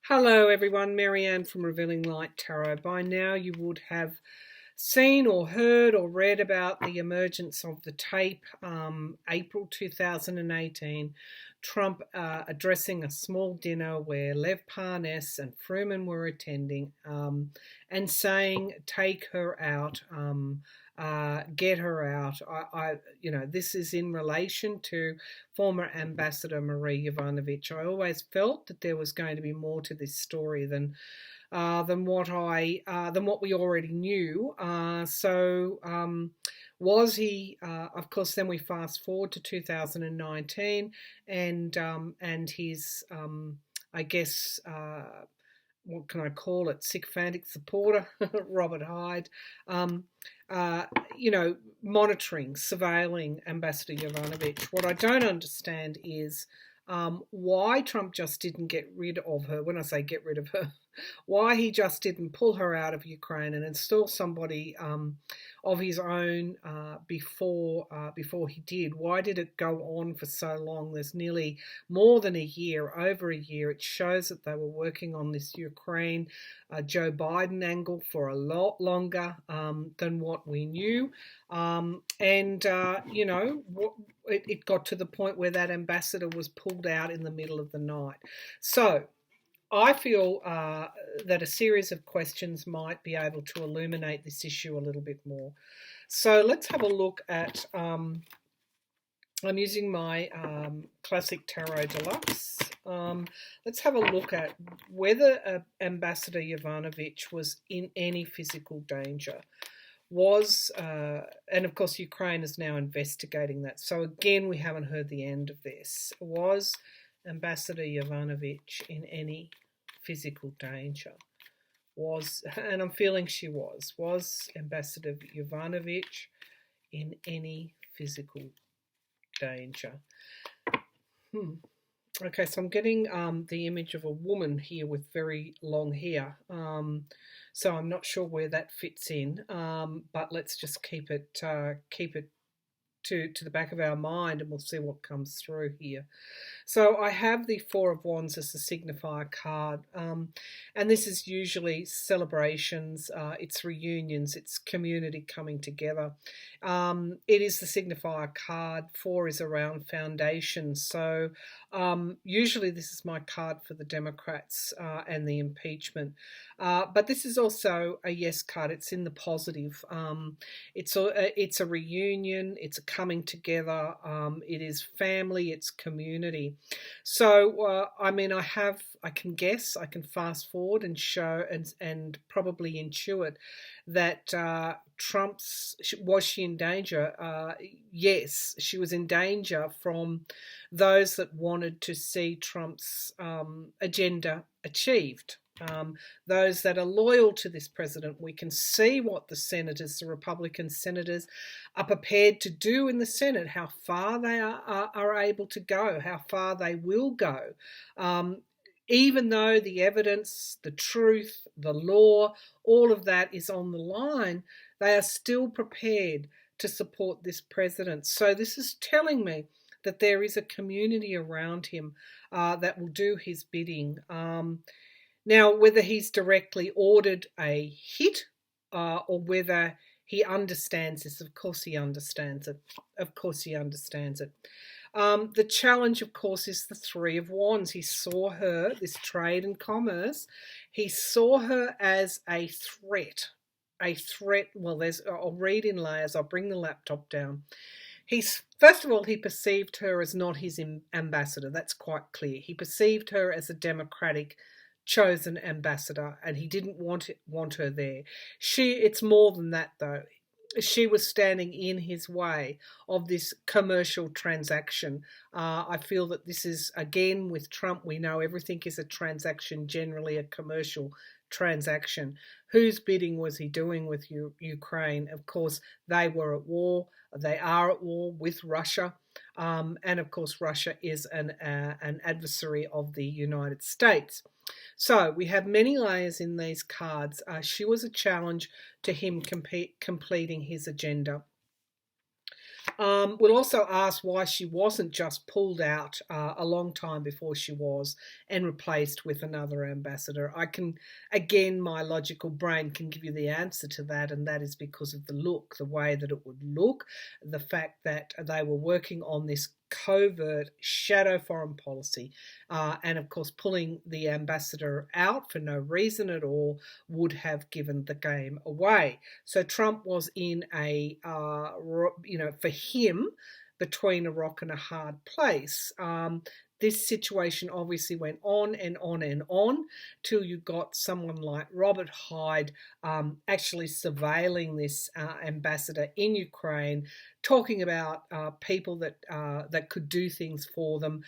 Hello everyone, Marianne from Revealing Light Tarot. By now you would have seen or heard or read about the emergence of the tape, April 2018, Trump addressing a small dinner where Lev Parnas and Fruman were attending, and saying, take her out, get her out. This is in relation to former Ambassador Marie Yovanovitch. I always felt that there was going to be more to this story than what we already knew. Was he? Of course, then we fast forward to 2019, and his, I guess, what can I call it? Sycophantic supporter, Robert Hyde. Monitoring, surveilling Ambassador Yovanovitch. What I don't understand is why Trump just didn't get rid of her. When I say get rid of her, why he just didn't pull her out of Ukraine and install somebody of his own before he did. Why did it go on for so long? There's nearly more than a year, over a year. It shows that they were working on this Ukraine Joe Biden angle for a lot longer than what we knew. It got to the point where that ambassador was pulled out in the middle of the night. So I feel that a series of questions might be able to illuminate this issue a little bit more. So let's have a look at, I'm using my Classic Tarot Deluxe. Let's have a look at whether Ambassador Yovanovitch was in any physical danger. And of course Ukraine is now investigating that. So again, we haven't heard the end of this. Was Ambassador Yovanovitch in any physical danger? And I'm feeling she was Ambassador Yovanovitch in any physical danger? Okay, so I'm getting the image of a woman here with very long hair. So I'm not sure where that fits in, but let's just keep it to the back of our mind, and we'll see what comes through here. So I have the Four of Wands as the signifier card, and this is usually celebrations, it's reunions, it's community coming together. It is the signifier card. Four is around foundations, so usually this is my card for the Democrats and the impeachment, but this is also a yes card. It's in the positive. It's a reunion, it's a coming together, it is family, it's community. So I can guess, I can fast forward and show and probably intuit that was she in danger? Yes, she was in danger from those that wanted to see Trump's agenda achieved. Those that are loyal to this president. We can see what the Republican senators are prepared to do in the Senate, how far they are able to go, how far they will go. Even though the evidence, the truth, the law, all of that is on the line, they are still prepared to support this president. So this is telling me that there is a community around him that will do his bidding. Now, whether he's directly ordered a hit or whether he understands this, of course he understands it. Of course he understands it. The challenge, of course, is the Three of Wands. He saw her, this trade and commerce, he saw her as a threat. A threat, well, I'll read in layers, I'll bring the laptop down. First of all, he perceived her as not his ambassador. That's quite clear. He perceived her as a Democratic chosen ambassador, and he didn't want her there. It's more than that, though. She was standing in his way of this commercial transaction. I feel that this is, again, with Trump, we know everything is a transaction, generally a commercial transaction. Whose bidding was he doing with Ukraine? Of course, they were at war. They are at war with Russia. And of course, Russia is an adversary of the United States. So we have many layers in these cards. She was a challenge to him completing his agenda. We'll also ask why she wasn't just pulled out a long time before she was and replaced with another ambassador. Again, my logical brain can give you the answer to that, and that is because of the look, the way that it would look, the fact that they were working on this covert shadow foreign policy, and of course pulling the ambassador out for no reason at all would have given the game away. So Trump was in for him, between a rock and a hard place. This situation obviously went on and on and on till you got someone like Robert Hyde actually surveilling this ambassador in Ukraine, talking about people that could do things for them.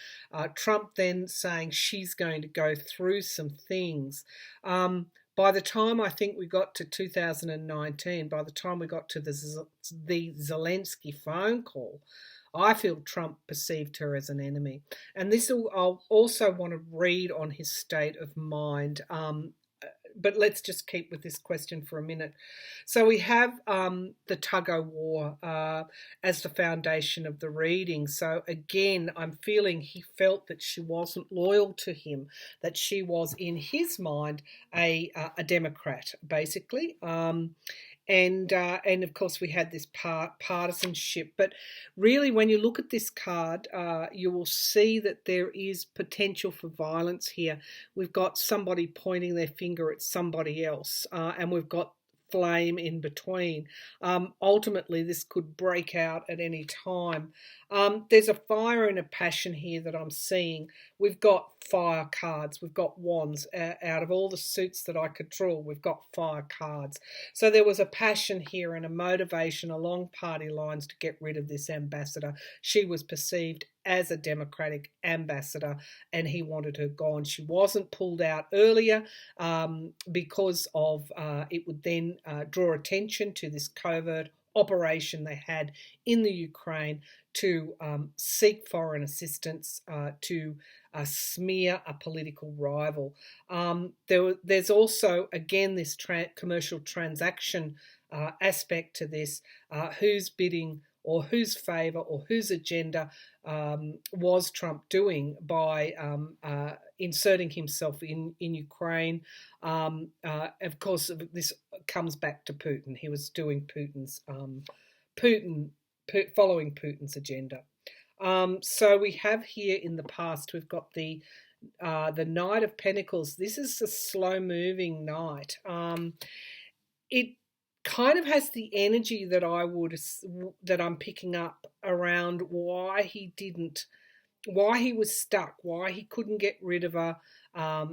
Trump then saying she's going to go through some things. By the time I think we got to 2019, by the time we got to the Zelensky phone call, I feel Trump perceived her as an enemy. And I'll also want to read on his state of mind. But let's just keep with this question for a minute. So we have the tug-of-war as the foundation of the reading. So again, I'm feeling he felt that she wasn't loyal to him, that she was, in his mind, a Democrat, basically. And of course we had this partisanship. But really, when you look at this card, you will see that there is potential for violence here. We've got somebody pointing their finger at somebody else, and we've got flame in between. Ultimately, this could break out at any time. There's a fire and a passion here that I'm seeing. We've got fire cards. We've got wands. Out of all the suits that I could draw, we've got fire cards. So there was a passion here and a motivation along party lines to get rid of this ambassador. She was perceived as a Democratic ambassador and he wanted her gone. She wasn't pulled out earlier because of it would then draw attention to this covert operation they had in the Ukraine to seek foreign assistance, to smear a political rival. There's also, again, this commercial transaction aspect to this, who's bidding or whose favour or whose agenda was Trump doing by inserting himself in Ukraine. Of course, this comes back to Putin. He was doing following Putin's agenda. So we have here in the past, we've got the Knight of Pentacles. This is a slow-moving knight. It kind of has the energy that I'm picking up around why he was stuck, why he couldn't get rid of her.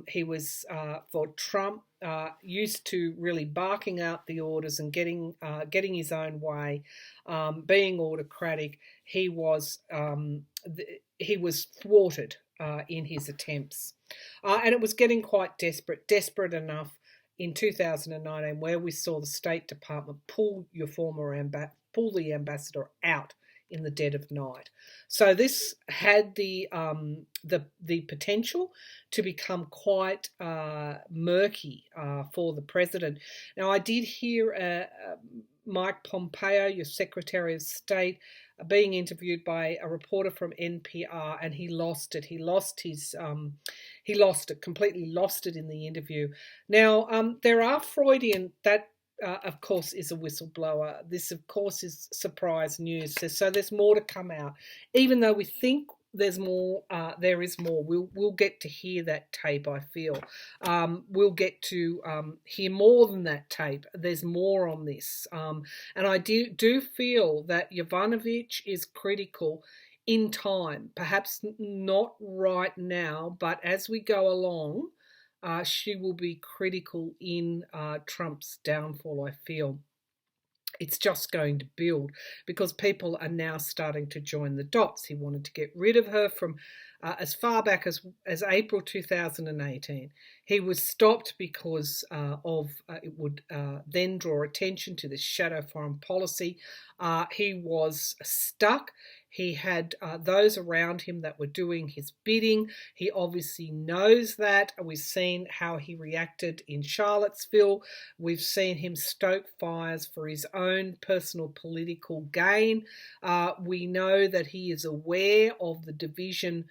He was, for Trump, used to really barking out the orders and getting his own way, being autocratic. He was thwarted in his attempts, and it was getting quite desperate enough in 2019, where we saw the State Department pull the ambassador out in the dead of night. So this had the potential to become quite murky for the president. Now, I did hear Mike Pompeo, your Secretary of State, being interviewed by a reporter from NPR, and he lost it. He lost it, completely lost it in the interview. Now, there are Freudian, that of course is a whistleblower. This, of course, is surprise news. So there's more to come out. Even though we think there's more, there is more. We'll get to hear that tape, I feel. We'll get to hear more than that tape. There's more on this. And I do feel that Yovanovitch is critical in time. Perhaps not right now, but as we go along, she will be critical in Trump's downfall, I feel. It's just going to build because people are now starting to join the dots. He wanted to get rid of her from as far back as April 2018. He was stopped because it would then draw attention to this shadow foreign policy. He was stuck. He had those around him that were doing his bidding. He obviously knows that. We've seen how he reacted in Charlottesville. We've seen him stoke fires for his own personal political gain. We know that he is aware of the division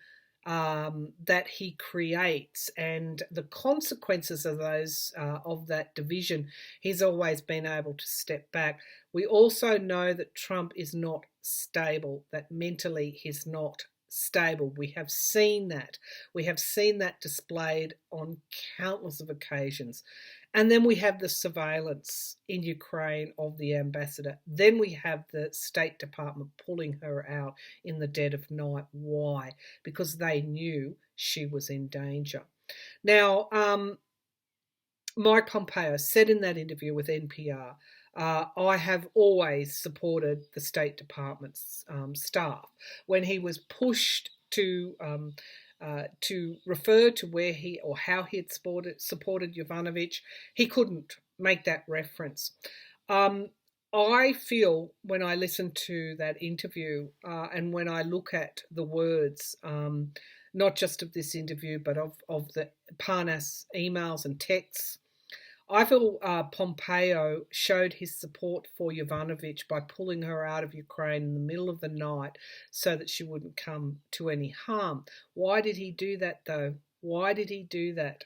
that he creates and the consequences of those of that division. He's always been able to step back. We also know that Trump is not stable, that mentally he's not stable. We have seen that. We have seen that displayed on countless of occasions. And then we have the surveillance in Ukraine of the ambassador. Then we have the State Department pulling her out in the dead of night. Why? Because they knew she was in danger. Now, Mike Pompeo said in that interview with NPR, I have always supported the State Department's staff. When he was pushed to refer to where he or how he had supported Yovanovitch, he couldn't make that reference. I feel when I listen to that interview and when I look at the words, not just of this interview, but of the Parnas emails and texts, I feel Pompeo showed his support for Yovanovitch by pulling her out of Ukraine in the middle of the night so that she wouldn't come to any harm. Why did he do that, though? Why did he do that?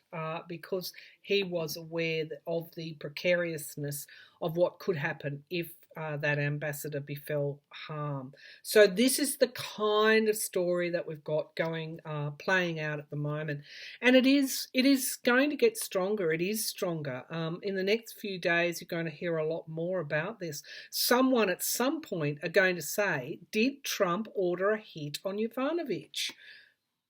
Because he was aware of the precariousness of what could happen if that ambassador befell harm. So this is the kind of story that we've got going, playing out at the moment, and it is going to get stronger. It is stronger. In the next few days, you're going to hear a lot more about this. Someone at some point are going to say, "Did Trump order a hit on Yovanovitch?"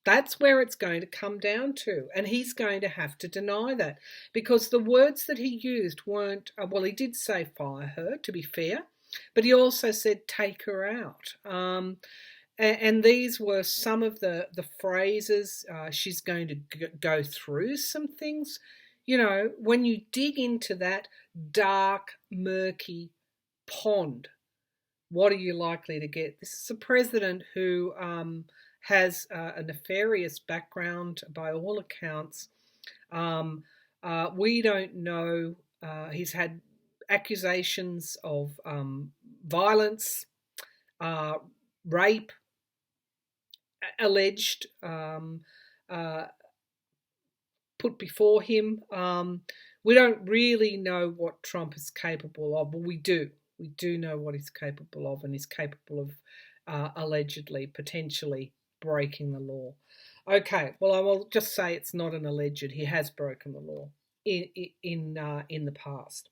That's where it's going to come down to. And he's going to have to deny that because the words that he used weren't, well, he did say fire her, to be fair, but he also said take her out. And these were some of the phrases. She's going to go through some things. You know, when you dig into that dark, murky pond, what are you likely to get? This is a president who has a nefarious background by all accounts. We don't know. He's had accusations of violence, rape, alleged, put before him. We don't really know what Trump is capable of, but we do. We do know what he's capable of, and he's capable of allegedly, potentially breaking the law. Okay, well, I will just say it's not an alleged. He has broken the law in the past.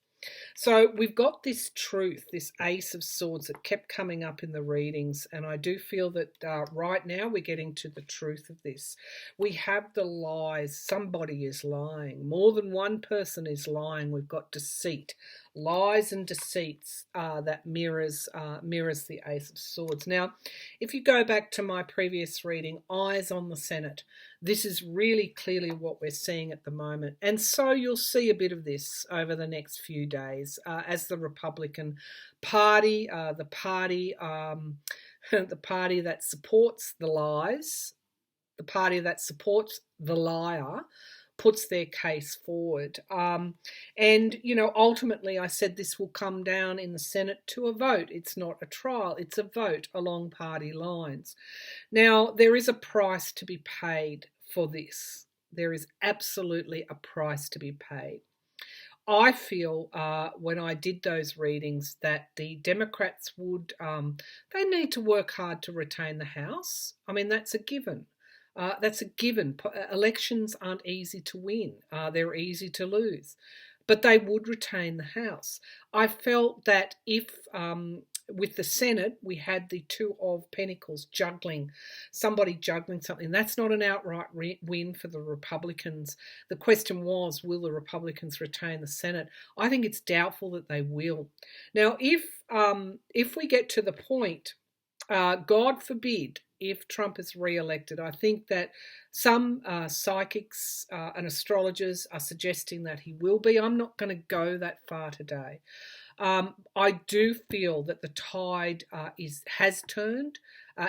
So we've got this truth, this Ace of Swords that kept coming up in the readings, and I do feel that right now we're getting to the truth of this. We have the lies. Somebody is lying. More than one person is lying. We've got deceit, lies and deceits that mirrors the Ace of Swords. Now, if you go back to my previous reading, Eyes on the Senate, this is really clearly what we're seeing at the moment. And so you'll see a bit of this over the next few days as the Republican Party, the party that supports the lies, the party that supports the liar, puts their case forward. And, you know, ultimately I said this will come down in the Senate to a vote. It's not a trial, it's a vote along party lines. Now, there is a price to be paid for this. There is absolutely a price to be paid. I feel when I did those readings that the Democrats would, they need to work hard to retain the House. I mean, that's a given. That's a given. Elections aren't easy to win. They're easy to lose. But they would retain the House. I felt that if with the Senate we had the Two of Pentacles juggling, somebody juggling something, that's not an outright win for the Republicans. The question was, will the Republicans retain the Senate? I think it's doubtful that they will. Now, if we get to the point, God forbid, if Trump is re-elected, I think that some psychics and astrologers are suggesting that he will be. I'm not going to go that far today. I do feel that the tide has turned.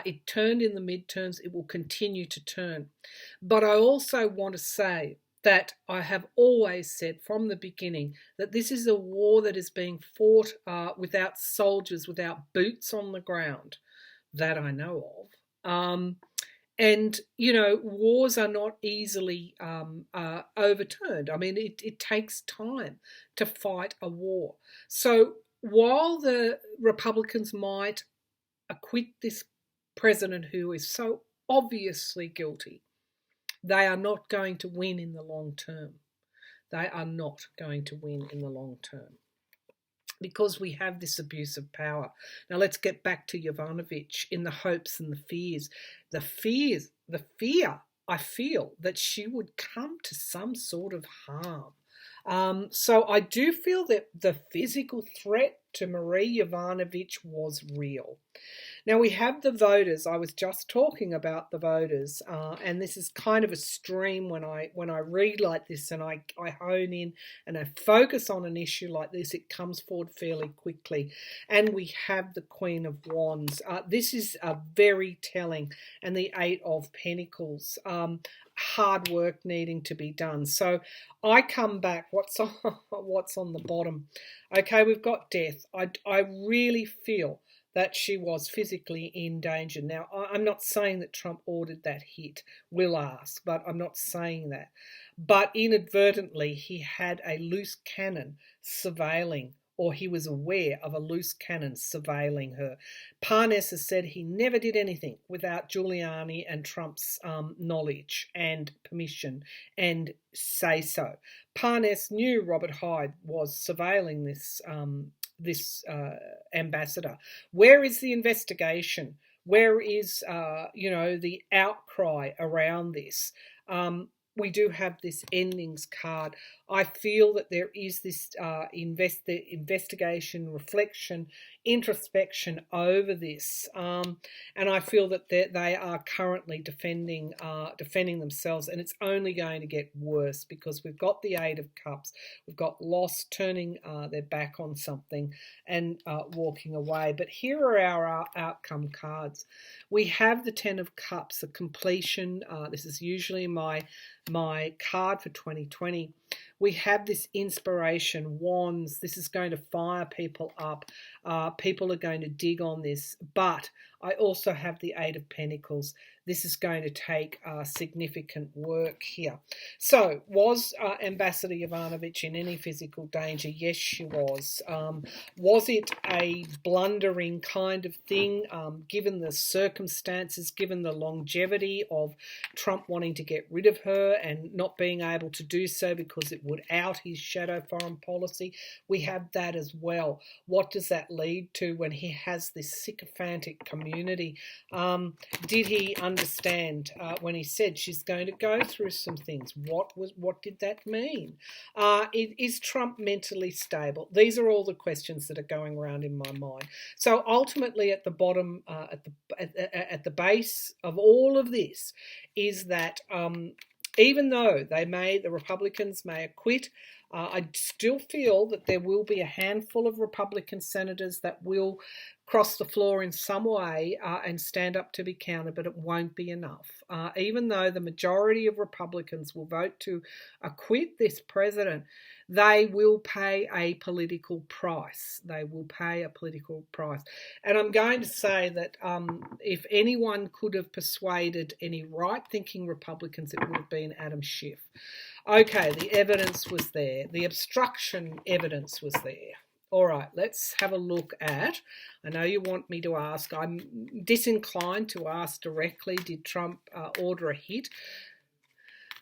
It turned in the midterms. It will continue to turn. But I also want to say that I have always said from the beginning that this is a war that is being fought without soldiers, without boots on the ground, that I know of. And, you know, wars are not easily overturned. I mean, it takes time to fight a war. So while the Republicans might acquit this president who is so obviously guilty, they are not going to win in the long term. They are not going to win in the long term, because we have this abuse of power. Now let's get back to Yovanovitch in the hopes and the fears. The fear, I feel that she would come to some sort of harm. So I do feel that the physical threat to Marie Yovanovitch was real. Now we have the voters. I was just talking about the voters, and this is kind of a stream when I read like this and I hone in and I focus on an issue like this. It comes forward fairly quickly, and we have the Queen of Wands. This is very telling, and the Eight of Pentacles. Hard work needing to be done. So I come back. What's on the bottom? Okay, we've got death. I really feel that she was physically in danger. Now, I'm not saying that Trump ordered that hit. We'll ask, but I'm not saying that. But inadvertently, he had a loose cannon surveilling, or he was aware of a loose cannon surveilling her. Parnas has said he never did anything without Giuliani and Trump's knowledge and permission and say so. Parnas knew Robert Hyde was surveilling this ambassador. Where is the investigation? Where is the outcry around this? We do have this endings card. I feel that there is this investigation, reflection, introspection over this, and I feel that they are currently defending themselves, and it's only going to get worse because we've got the Eight of Cups, we've got loss, turning their back on something and walking away. But here are our outcome cards. We have the Ten of Cups, a completion. This is usually my card for 2020. We have this inspiration, wands. This is going to fire people up. People are going to dig on this. But I also have the Eight of Pentacles. This is going to take significant work here. So, was Ambassador Yovanovitch in any physical danger? Yes, she was. Was it a blundering kind of thing, given the circumstances, given the longevity of Trump wanting to get rid of her and not being able to do so because it would out his shadow foreign policy? We have that as well. What does that lead to when he has this sycophantic community? Did he understand when he said she's going to go through some things? What did that mean? Is Trump mentally stable? These are all the questions that are going around in my mind. So ultimately, at the bottom, at the base of all of this, is that even though the Republicans may acquit, I still feel that there will be a handful of Republican senators that will cross the floor in some way and stand up to be counted, but it won't be enough. Even though the majority of Republicans will vote to acquit this president, they will pay a political price. They will pay a political price. And I'm going to say that if anyone could have persuaded any right-thinking Republicans, it would have been Adam Schiff. Okay, the evidence was there. The obstruction evidence was there. All right, let's have a look at, I know you want me to ask, I'm disinclined to ask directly, did Trump order a hit?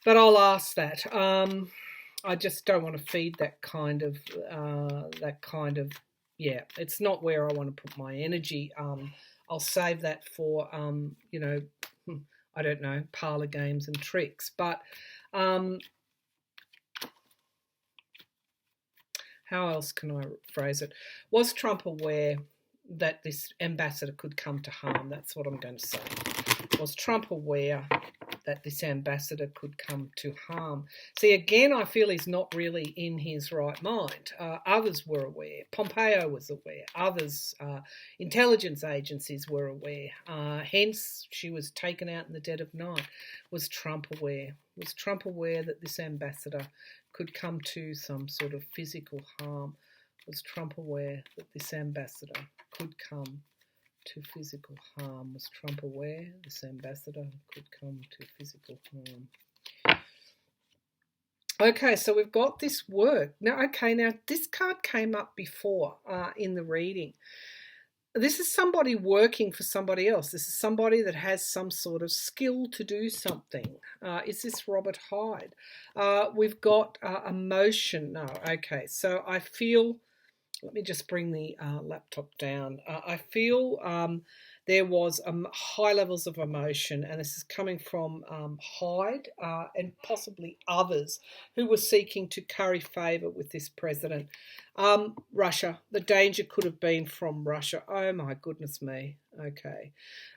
But I'll ask that. I just don't want to feed that kind of, yeah, it's not where I want to put my energy. I'll save that for, I don't know, parlor games and tricks. But how else can I phrase it? Was Trump aware that this ambassador could come to harm? That's what I'm going to say. Was Trump aware that this ambassador could come to harm. See, again, I feel he's not really in his right mind. Others were aware. Pompeo was aware. Others, intelligence agencies were aware. Hence, she was taken out in the dead of night. Was Trump aware? Was Trump aware that this ambassador could come to some sort of physical harm? Was Trump aware that this ambassador could come to physical harm? Was Trump aware this ambassador could come to physical harm? Okay, so we've got this work. Now, this card came up before in the reading. This is somebody working for somebody else. This is somebody that has some sort of skill to do something. Is this Robert Hyde? We've got emotion. No, okay, so I feel... Let me just bring the laptop down. I feel there was high levels of emotion, and this is coming from Hyde and possibly others who were seeking to curry favour with this president. Russia, the danger could have been from Russia. Oh my goodness me. Okay.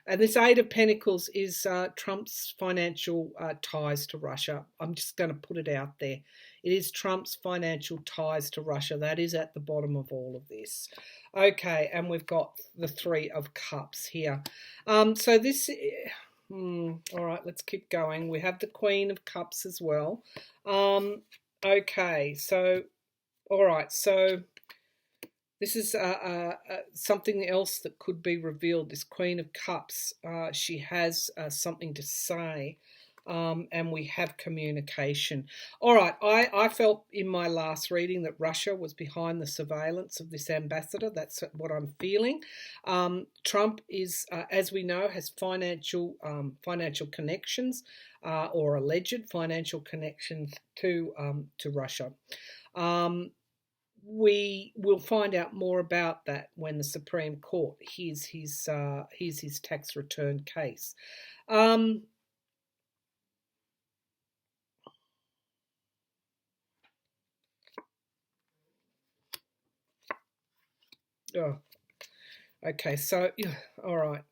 And this Eight of Pentacles is Trump's financial ties to Russia. I'm just going to put it out there. It is Trump's financial ties to Russia. That is at the bottom of all of this. Okay, and we've got the Three of Cups here. So this... all right, let's keep going. We have the Queen of Cups as well. Okay, so... All right, so this is something else that could be revealed. This Queen of Cups, she has something to say, and we have communication. All right, I felt in my last reading that Russia was behind the surveillance of this ambassador. That's what I'm feeling. Trump is, as we know, has financial connections or alleged financial connections to Russia. We will find out more about that when the Supreme Court hears his tax return case. Oh, okay, so, all right.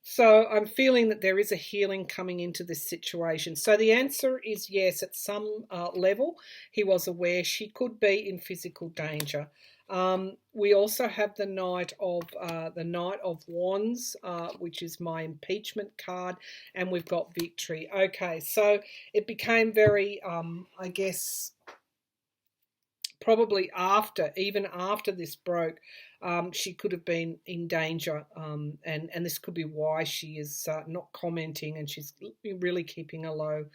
So I'm feeling that there is a healing coming into this situation. So the answer is yes, at some level, he was aware she could be in physical danger. We also have the Knight of Wands, which is my impeachment card, and we've got victory. Okay, so it became very, I guess, probably even after this broke, she could have been in danger, and this could be why she is not commenting, and she's really keeping a low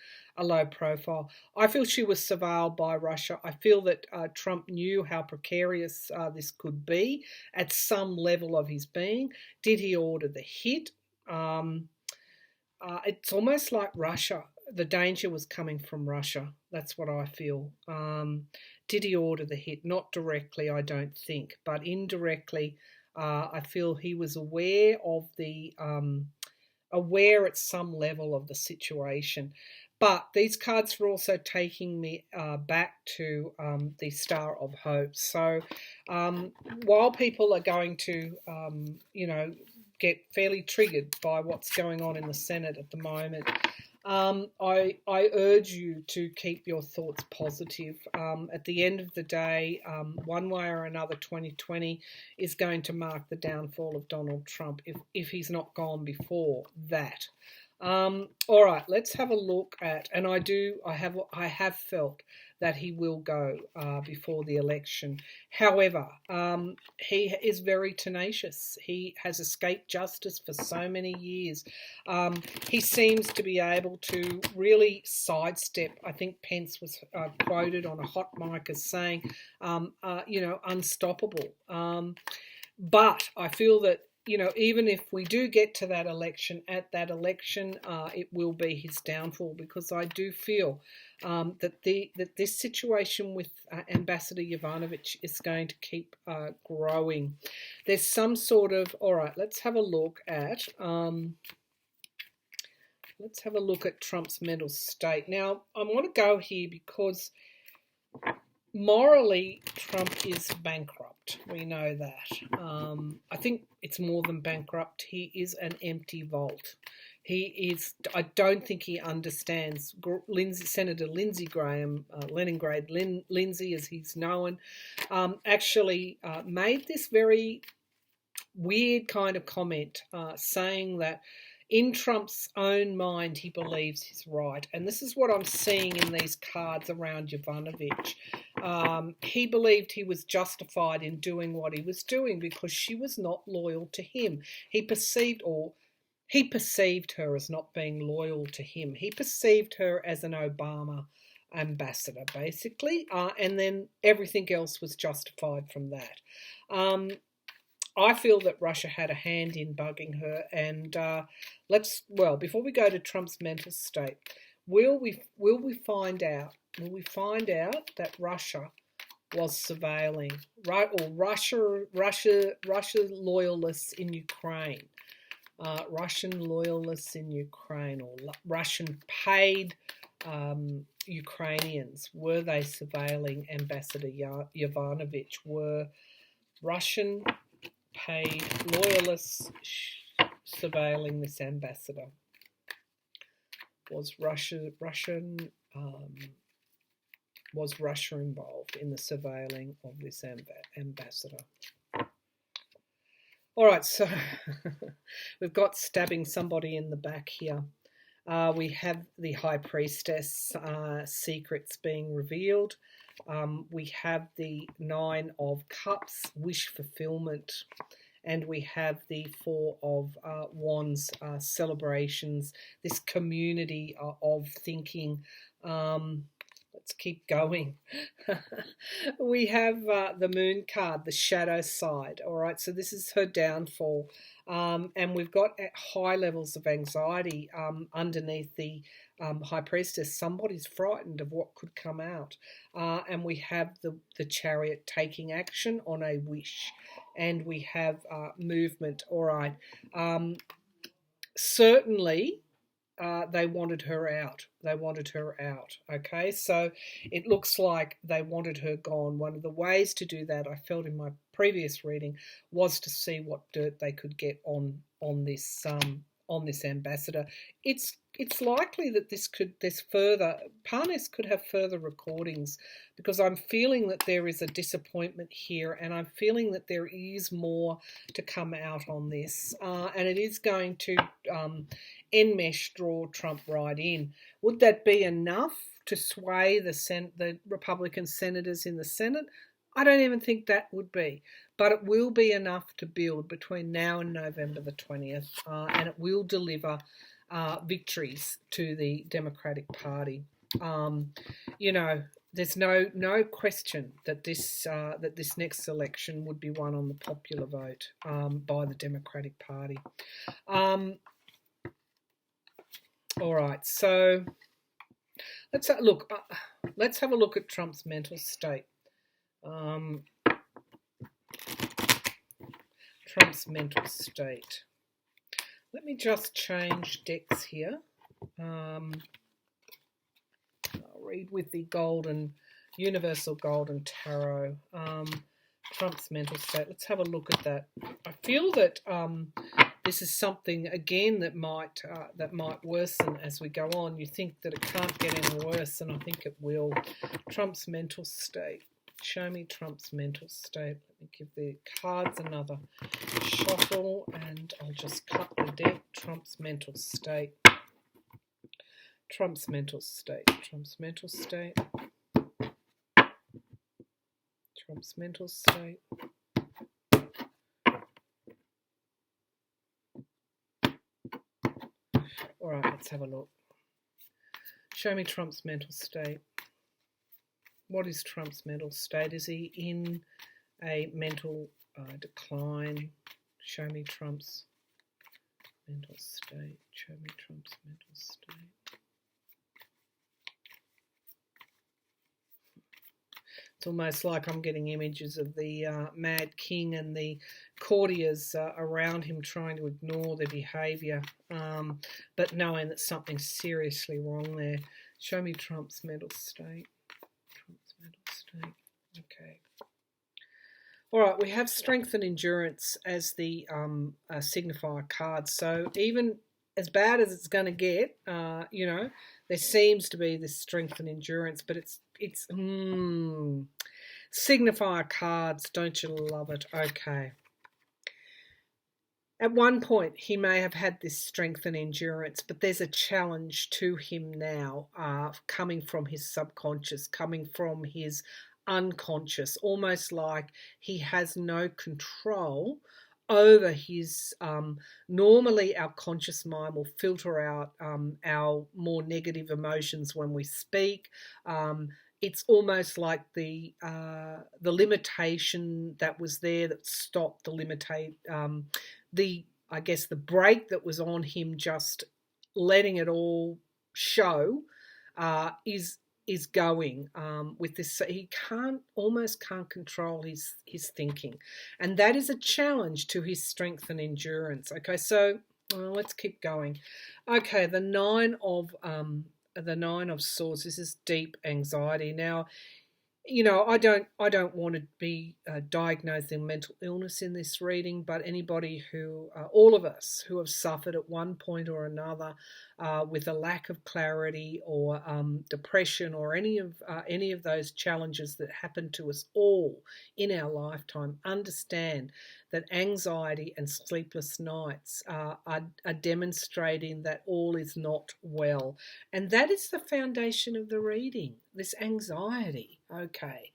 profile. I feel she was surveilled by Russia. I feel that Trump knew how precarious this could be at some level of his being. Did he order the hit? It's almost like Russia. The danger was coming from Russia. That's what I feel. Did he order the hit? Not directly, I don't think, but indirectly, I feel he was aware of aware at some level of the situation. But these cards are also taking me back to the Star of Hope. So while people are going to, get fairly triggered by what's going on in the Senate at the moment, I urge you to keep your thoughts positive. At the end of the day, one way or another, 2020 is going to mark the downfall of Donald Trump if he's not gone before that. All right, let's have a look at, and I have felt that he will go before the election. However, he is very tenacious. He has escaped justice for so many years. He seems to be able to really sidestep. I think Pence was quoted on a hot mic as saying, unstoppable. But I feel that, even if we do get to that election, it will be his downfall, because I do feel that this situation with Ambassador Yovanovitch is going to keep growing. There's some sort of... All right, let's have a look at Trump's mental state. Now, I want to go here because morally, Trump is bankrupt. We know that. I think it's more than bankrupt. He is an empty vault. He is. I don't think he understands. Senator Lindsey Graham, Leningrad Lindsey, as he's known, actually made this very weird kind of comment, saying that in Trump's own mind, he believes he's right. And this is what I'm seeing in these cards around Yovanovitch. He believed he was justified in doing what he was doing because she was not loyal to him. He perceived her as not being loyal to him. He perceived her as an Obama ambassador, basically, and then everything else was justified from that. I feel that Russia had a hand in bugging her, and before we go to Trump's mental state, will we find out? Will we find out that Russia was surveilling, right? Or Russia loyalists in Ukraine, Russian loyalists in Ukraine, or Russian paid Ukrainians, were they surveilling Ambassador Yovanovitch? Were Russian paid loyalists surveilling this ambassador? Was Russia involved in the surveilling of this ambassador? All right, so we've got stabbing somebody in the back here. We have the High Priestess secrets being revealed. We have the Nine of Cups, wish fulfillment, and we have the Four of Wands, celebrations, this community of thinking. Let's keep going. We have the Moon card, the shadow side. All right, so this is her downfall. And we've got high levels of anxiety underneath the High Priestess. Somebody's frightened of what could come out. And we have the Chariot taking action on a wish. And we have movement. All right. Certainly, they wanted her out. Okay, so it looks like they wanted her gone. One of the ways to do that, I felt in my previous reading, was to see what dirt they could get on this ambassador. It's likely that Parnas could have further recordings, because I'm feeling that there is a disappointment here, and I'm feeling that there is more to come out on this, and it is going to enmesh, draw Trump right in. Would that be enough to sway the Republican senators in the Senate? I don't even think that would be, but it will be enough to build between now and November the 20th, and it will deliver victories to the Democratic Party. There's no question that this next election would be won on the popular vote by the Democratic Party. All right, so let's have a look. Let's have a look at Trump's mental state. Trump's mental state. Let me just change decks here. I'll read with the Universal Golden Tarot. Trump's mental state. Let's have a look at that. I feel that this is something again that might worsen as we go on. You think that it can't get any worse, and I think it will. Trump's mental state. Show me Trump's mental state. Let me give the cards another shuffle, and I'll just cut the deck. Trump's mental state. Trump's mental state. Trump's mental state. Trump's mental state. All right, let's have a look. Show me Trump's mental state. What is Trump's mental state? Is he in a mental decline? Show me Trump's mental state. Show me Trump's mental state. It's almost like I'm getting images of the Mad King and the courtiers around him trying to ignore their behaviour, but knowing that something's seriously wrong there. Show me Trump's mental state. Trump's mental state. Okay. All right, we have strength and endurance as the signifier card. So even as bad as it's going to get. There seems to be this strength and endurance, but it's signifier cards. Don't you love it? Okay. At one point, he may have had this strength and endurance, but there's a challenge to him now, coming from his subconscious, coming from his unconscious, almost like he has no control over his. Normally, our conscious mind will filter out our more negative emotions when we speak. It's almost like the limitation that was there that stopped I guess the brake that was on him, just letting it all show, is going with this. He almost can't control his thinking, and that is a challenge to his strength and endurance. Okay, so let's keep going. Okay, the Nine of Swords. This is deep anxiety. Now, I don't want to be diagnosing mental illness in this reading, but anybody all of us who have suffered at one point or another with a lack of clarity or depression or any of those challenges that happen to us all in our lifetime, understand that anxiety and sleepless nights are demonstrating that all is not well. And that is the foundation of the reading, this anxiety. Okay.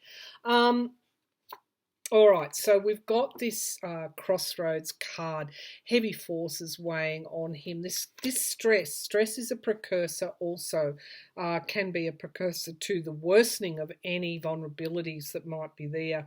All right, so we've got this crossroads card, heavy forces weighing on him. This stress is a precursor also, can be a precursor to the worsening of any vulnerabilities that might be there.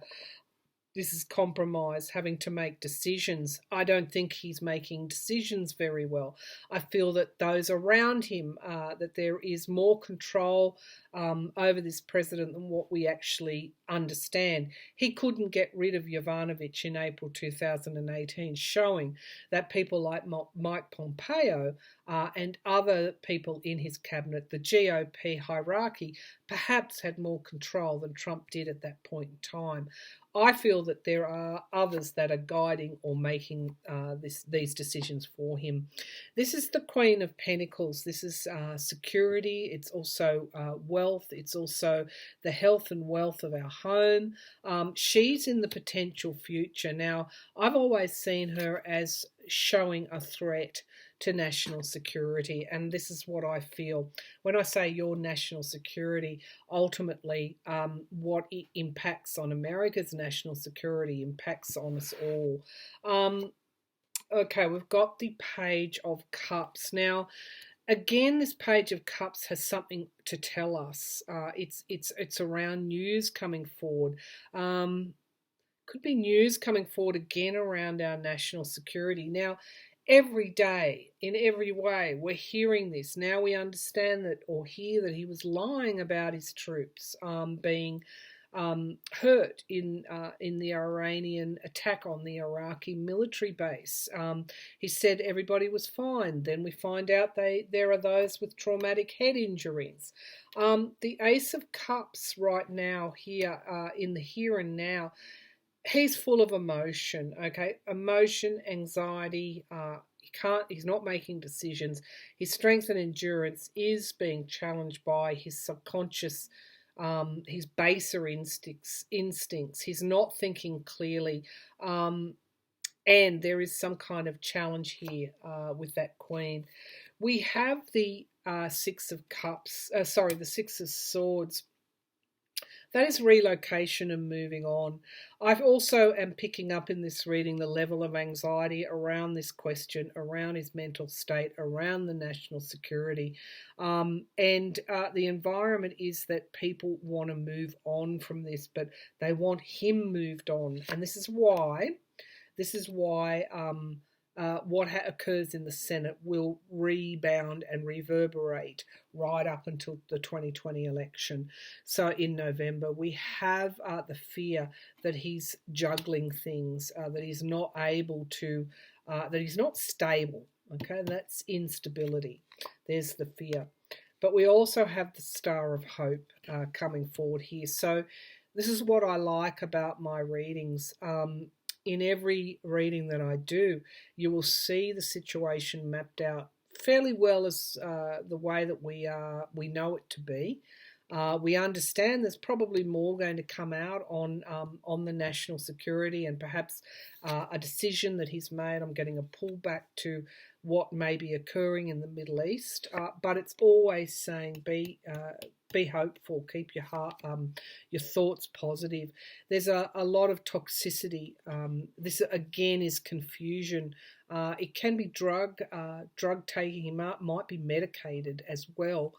This is compromise, having to make decisions. I don't think he's making decisions very well. I feel that those around him, that there is more control over this president than what we actually understand. He couldn't get rid of Yovanovitch in April 2018, showing that people like Mike Pompeo and other people in his cabinet, the GOP hierarchy, perhaps had more control than Trump did at that point in time. I feel that there are others that are guiding or making these decisions for him. This is the Queen of Pentacles. This is security. It's also wealth. It's also the health and wealth of our home. She's in the potential future. Now, I've always seen her as showing a threat to national security, and this is what I feel when I say your national security. Ultimately, what it impacts on America's national security impacts on us all. Okay, we've got the Page of Cups. Now, again, this Page of Cups has something to tell us. It's around news coming forward. Could be news coming forward again around our national security. Now, every day, in every way, we're hearing this. Now we understand that, or hear that he was lying about his troops being hurt in the Iranian attack on the Iraqi military base. He said everybody was fine. Then we find out there are those with traumatic head injuries. The Ace of Cups right now here, in the here and now, he's full of emotion, okay? Emotion, anxiety, he's not making decisions. His strength and endurance is being challenged by his subconscious, his baser instincts. He's not thinking clearly. And there is some kind of challenge here with that Queen. We have the Six of Cups, the Six of Swords. That is relocation and moving on. I also am picking up in this reading the level of anxiety around this question, around his mental state, around the national security. And the environment is that people want to move on from this, but they want him moved on. And this is why what occurs in the Senate will rebound and reverberate right up until the 2020 election. So in November, we have the fear that he's juggling things, that he's not able to, that he's not stable. Okay, that's instability. There's the fear. But we also have the Star of Hope coming forward here. So this is what I like about my readings. In every reading that I do, you will see the situation mapped out fairly well as the way that we know it to be. We understand there's probably more going to come out on the national security and perhaps a decision that he's made. I'm getting a pullback to what may be occurring in the Middle East, but it's always saying be hopeful, keep your heart, your thoughts positive. There's a lot of toxicity. This again is confusion. It can be drug taking. He might be medicated as well.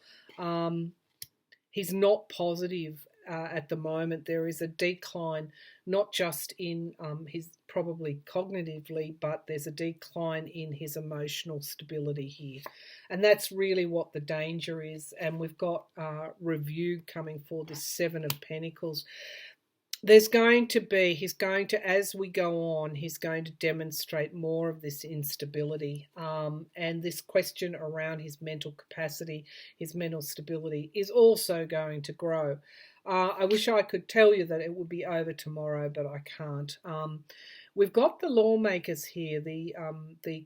He's not positive at the moment. There is a decline, not just in his probably cognitively, but there's a decline in his emotional stability here. And that's really what the danger is. And we've got review coming for this Seven of Pentacles. He's going to, as we go on, he's going to demonstrate more of this instability. And this question around his mental capacity, his mental stability is also going to grow. I wish I could tell you that it would be over tomorrow, but I can't. We've got the lawmakers here, the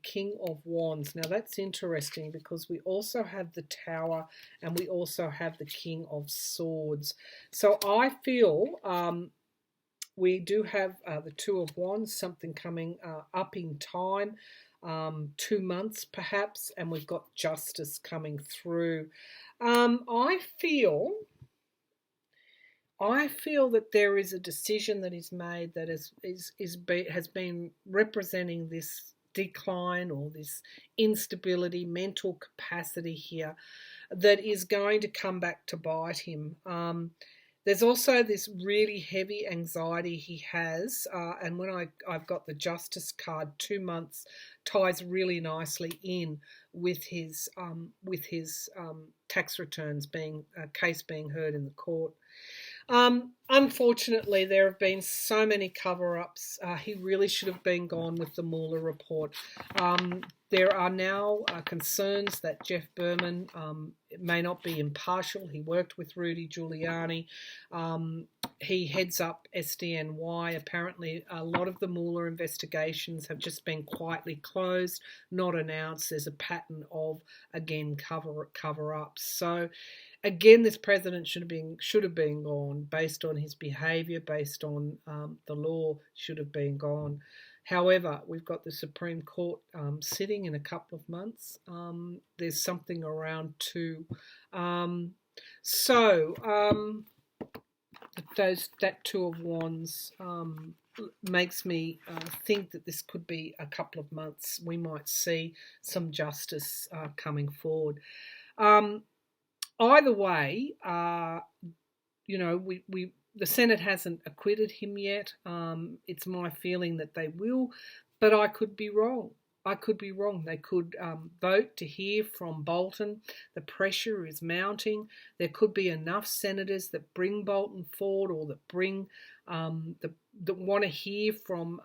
King of Wands. Now that's interesting because we also have the Tower and we also have the King of Swords. So I feel we do have the Two of Wands, something coming up in time, 2 months perhaps, and we've got justice coming through. I feel that there is a decision that is made that has been representing this decline or this instability, mental capacity here, that is going to come back to bite him. There's also this really heavy anxiety he has, and when I've got the Justice card, 2 months ties really nicely in with his tax returns case being heard in the court. Unfortunately, there have been so many cover-ups. He really should have been gone with the Mueller report. There are now concerns that Jeff Berman may not be impartial. He worked with Rudy Giuliani. He heads up SDNY. Apparently, a lot of the Mueller investigations have just been quietly closed, not announced. There's a pattern of, again, cover-ups. So, again, this president should have been gone based on his behaviour, based on the law, should have been gone. However, we've got the Supreme Court sitting in a couple of months. There's something around two. That Two of Wands makes me think that this could be a couple of months. We might see some justice coming forward. Either way, the Senate hasn't acquitted him yet. It's my feeling that they will, but I could be wrong. They could vote to hear from Bolton. The pressure is mounting. There could be enough senators that bring Bolton forward, or that bring that want to hear from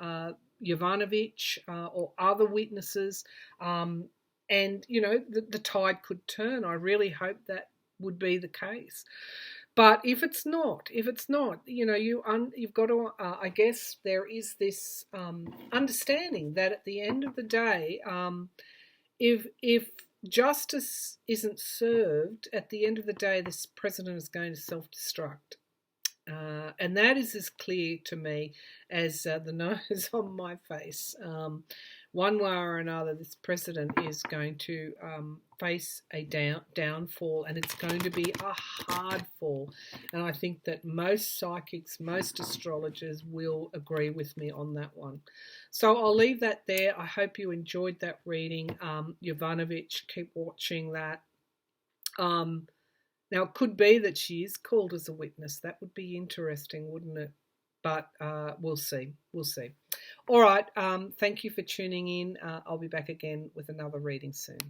Yovanovitch or other witnesses. And the tide could turn. I really hope that would be the case. But if it's not, you've got to, I guess there is this understanding that at the end of the day, if justice isn't served, at the end of the day, this president is going to self-destruct. And that is as clear to me as the nose on my face. One way or another, this president is going to face a downfall, and it's going to be a hard fall. And I think that most psychics, most astrologers will agree with me on that one. So I'll leave that there. I hope you enjoyed that reading. Yovanovitch, keep watching that. Now, it could be that she is called as a witness. That would be interesting, wouldn't it? But we'll see. All right. Thank you for tuning in. I'll be back again with another reading soon.